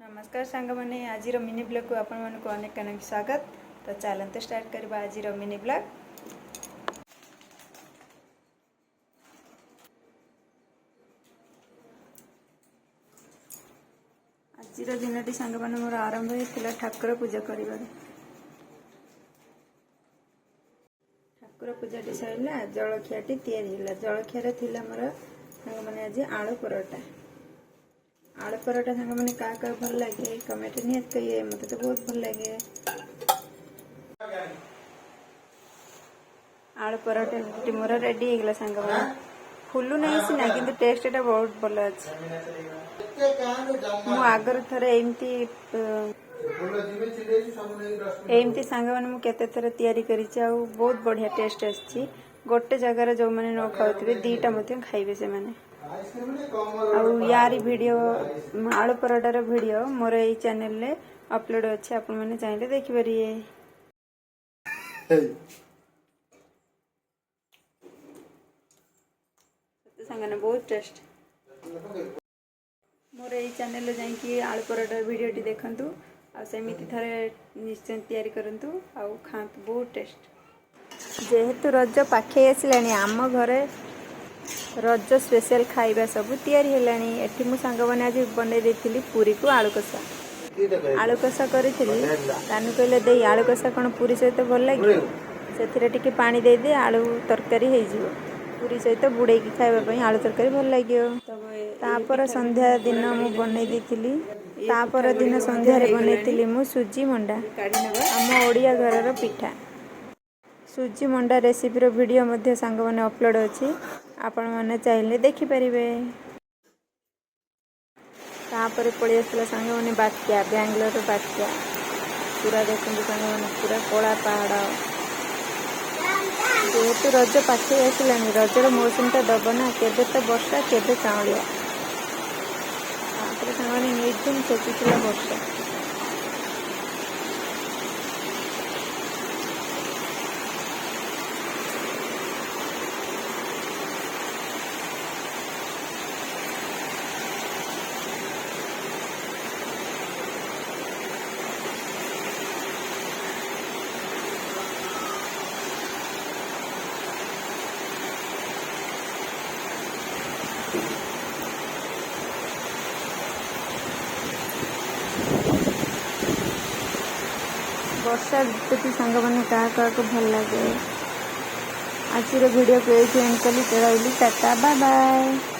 नमस्कार सांग मैंने आज मिनी ब्लॉग को आपण मन को अनेक अनेक स्वागत। तो चलते स्टार्ट करवा आज मिनी ब्लॉग। आज दिन सांग मैंने मोर आरंभ होता ठाकुर पूजा कर ठाकुर पूजा सरला जलखिया जलखिया थी मोर सांग मैंने आज आलू परोटा आलू परोटा सांग मैंने क्या भल लगे कमेंट निहत कहिए मत तो बहुत भल लगे। आलू परोटा मोर रेडी होगा सांग मैंने फुलू नहीं सीना कि टेस्ट बहुत भल अच्छे। मु आगर थरे एमती सांग मैंने मुझे थर तैयारी बहुत बढ़िया टेस्ट आसी। गोटे जगार जो मैंने न खाऊे दीटा खाइबे से मैंने यार वीडियो आलू परोटार वीडियो मोर ये चैनल रे अपलोड अच्छे आपण मैंने चाहिए देखिपारे। सांगने बहुत टेस्ट मोर ये चैनल रे जाइए आलू परोटार वीडियो देखु आमती थे निश्चय तैयारी करूँ आउ खातु बहुत टेस्ट। जेहेतु रज पाखे आसलानी आम घरे रज स्पेशल खाइबा सब तैयारी हेलानी। एठी मु सांग मैंने आज बनै देथिली पूरी को आलू कषा करी तानु कहले दे आलू कषा कौन पूरी सहित भल लगे से टिके पानी दे दे आलू तरकारी हो पूरी सहित बुड़े खाइबा आलू तरकारी भल लगे। तापर संध्या दिन मु बनै देथिली तापर दिन संध्या रे बनैथिली मु सुजी मंडा आम ओडिया घरर पिठा सुजी मंडा रेसिपीर वीडियो मध्य सांग मैंने अपलोड अच्छी आपण मैंने चाहिए देखिपारे। तापर पलि आसला सांग मैंने बात्या बेंगलोर बात्या पूरा देखते सांग मैंने पूरा कला पहाड़ जेहेतु रज पाखे आसलानी रजर मौसमटा दब ना केबे तो वर्षा केबे काउलिया सांग मैंने निर्धुम छेचुला वर्षा। वर्षा ऋतु सांग मैंने क्या भल लगे। आज वीडियो को ये एंड कली टाटा बाय बाय।